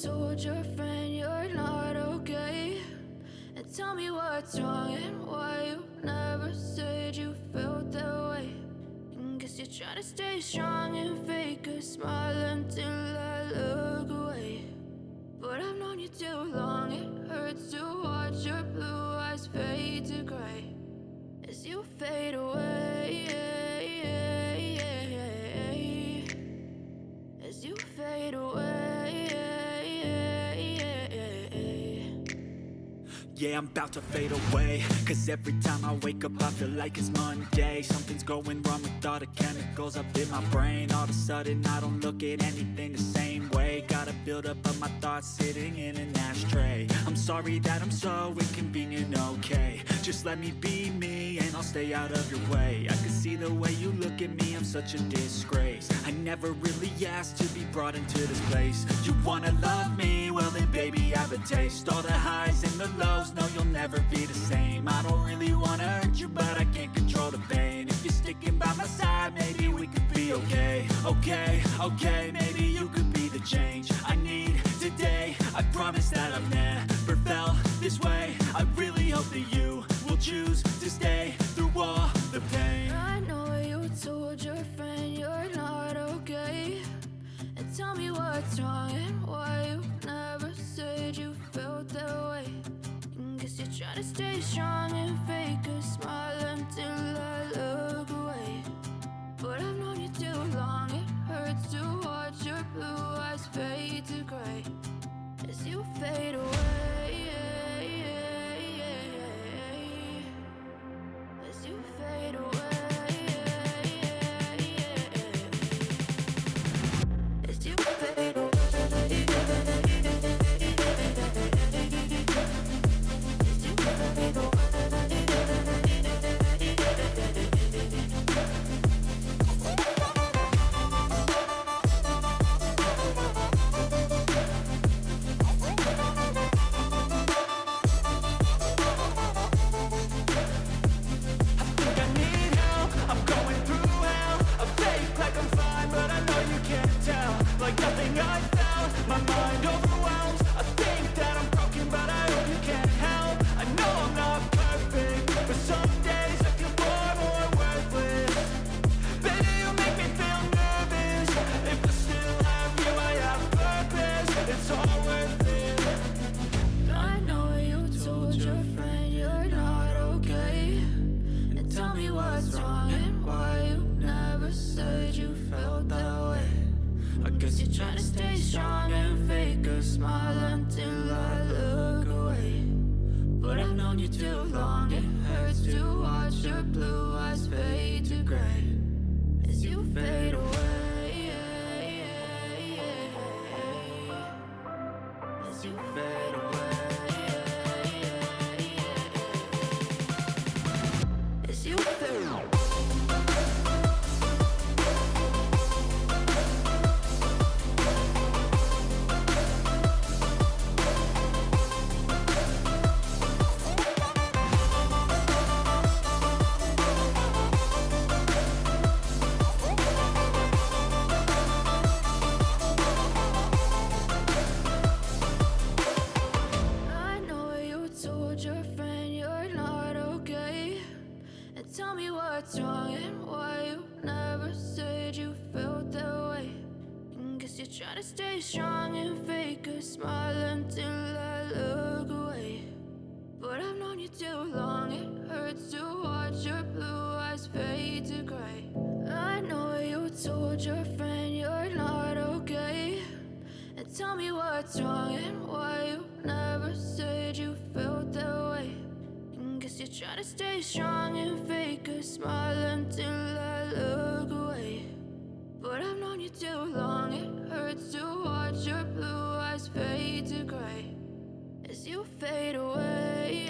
told your friend you're not okay? And tell me what's wrong and why you never said you felt that way. And guess you're trying to stay strong and fake a smile until I look away. But I've known you too long, it hurts to watch your blue eyes fade to gray as you fade away, as you fade away. Yeah, I'm about to fade away, cause every time I wake up I feel like it's Monday. Something's going wrong with all the chemicals up in my brain. All of a sudden I don't look at anything the same way. Gotta build up of my thoughts sitting in an ashtray. I'm sorry that I'm so inconvenient, okay? Just let me be me and I'll stay out of your way. I can see the way you look at me, I'm such a disgrace. I never really asked to be brought into this place. You wanna love me? Well then baby, have a taste. All the highs and the lows, no, you'll never be the same. I don't really wanna hurt you, but I can't control the pain. If you're sticking by my side, maybe we could be okay. Okay, maybe you could be the change I need today. I promise that I've never felt this way. I really hope that you will choose to stay through all the pain. I know you told your friend you're not okay. And tell me what's wrong and why you never said you felt that way. Guess you're trying to stay strong and fake a smile until I look away. But I've known you too long, it hurts to watch your blue eyes fade to gray as you fade away, as you fade away, as you fade away. Try to stay strong and fake a smile until I look away. But I've known you too long, it hurts to watch your blue eyes fade to gray. I know you told your friend you're not okay. And tell me what's wrong and why you never said you felt that way. And guess you're trying to stay strong and fake a smile until I look away. But I've known you too long, it hurts to watch your blue eyes fade to gray as you fade away,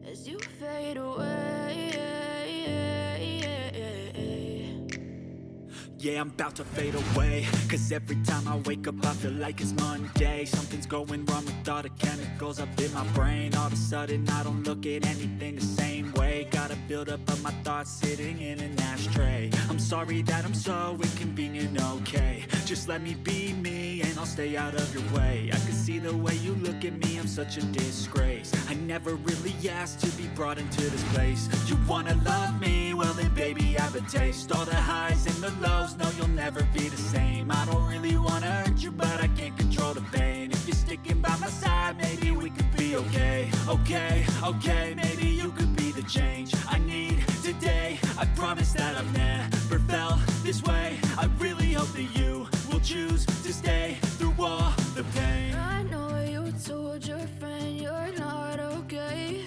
as you fade away. Yeah, I'm about to fade away, cause every time I wake up I feel like it's Monday. Something's going wrong with all the chemicals up in my brain. All of a sudden I don't look at anything the same way. Gotta build up of my thoughts sitting in an ashtray. I'm sorry that I'm so inconvenient, okay? Just let me be me and I'll stay out of your way. I can see the way you look at me, I'm such a disgrace. I never really asked to be brought into this place. You wanna love me? Well then baby, have a taste. All the highs and the lows, no you'll never be the same. I don't really wanna hurt you, but I can't control the pain. If you're sticking by my side, maybe we could be okay. Okay, maybe you could be the change I need today. I promise that I've never felt this way. I really hope that you will choose to stay through all the pain. I know you told your friend you're not okay,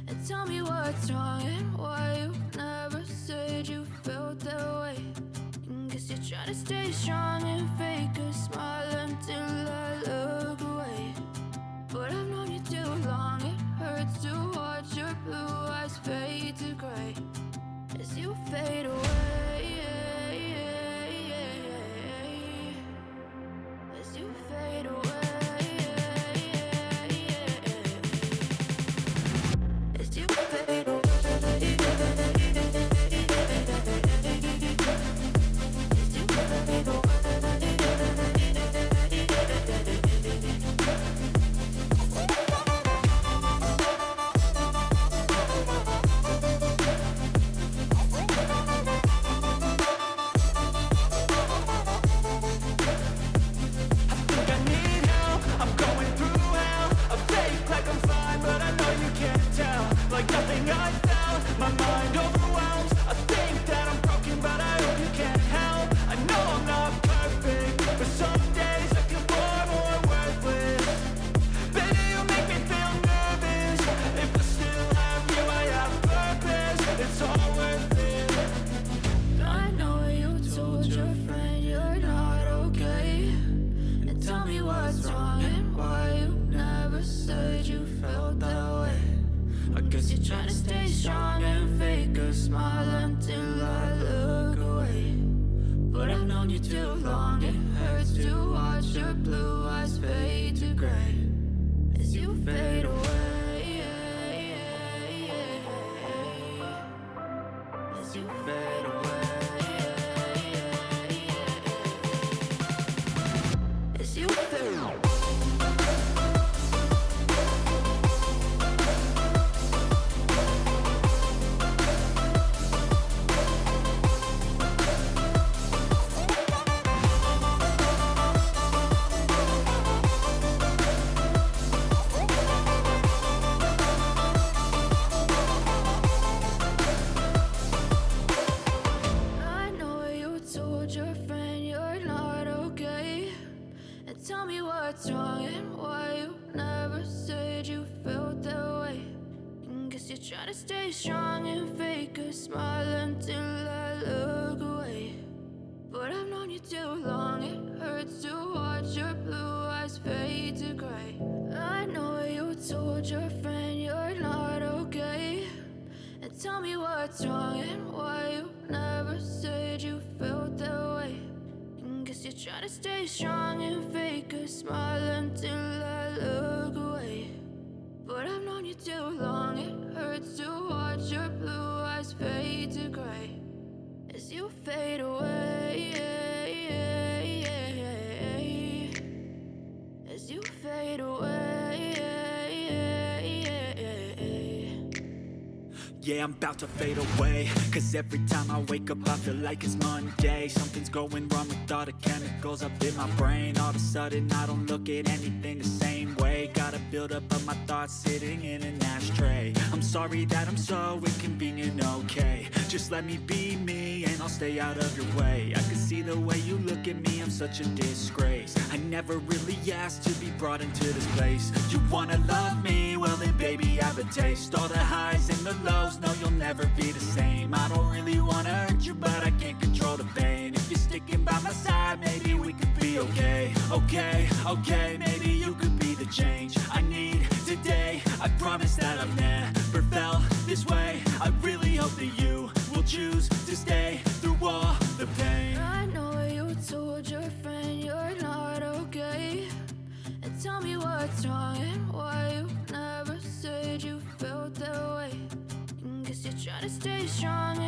and tell me what's wrong and why you never said you felt that way. And guess you're trying to stay strong and fake a smile until I look away. But I've known you too long, it hurts to watch your blue eyes fade to gray as you fade away. As you fade away. As you fade away. As you fade away. Like nothing I felt, my mind overwhelms. I think that I'm broken, but I hope you can't help. I know I'm not perfect, but some days I feel far more worthless. Baby, you make me feel nervous. If I still have you, I have purpose. It's all worth it. I know you told your friend you're not okay, and tell me what's wrong and why you never said you felt that way. I guess you're trying to stay strong and fake a smile until I look away. But I've known you too long, it hurts to watch your blue eyes fade to gray as you fade away. As you fade away. As you fade away. Tell me what's wrong and why you never said you felt that way. And guess you're trying to stay strong and fake a smile until I look away. But I've known you too long, it hurts to watch your blue eyes fade to gray. I know you told your friend you're not okay, and tell me what's wrong and why you never said you felt that way. Guess you're trying to stay strong and fake a smile until I look away. But I've known you too long, it hurts to watch your blue eyes fade to gray as you fade away. As you fade away. Yeah, I'm about to fade away, cause every time I wake up I feel like it's Monday. Something's going wrong with all the chemicals up in my brain. All of a sudden I don't look at anything the same way. Got a buildup of my thoughts sitting in an ashtray. I'm sorry that I'm so inconvenient, okay. Just let me be me and I'll stay out of your way. I can see the way you look at me, I'm such a disgrace. I never really asked to be brought into this place. You wanna love me? Well then baby, have a taste. All the highs and the lows, no you'll never be the same. I don't really wanna hurt you, but I can't control the pain. If you're sticking by my side, maybe we could be okay. Okay, maybe you could be the change I need today. I promise that I've never felt this way. I really hope that you will choose to stay through all the pain. I know you told your friend you're not okay, and tell me what's wrong and why you never said you felt that way. And guess you're trying to stay strong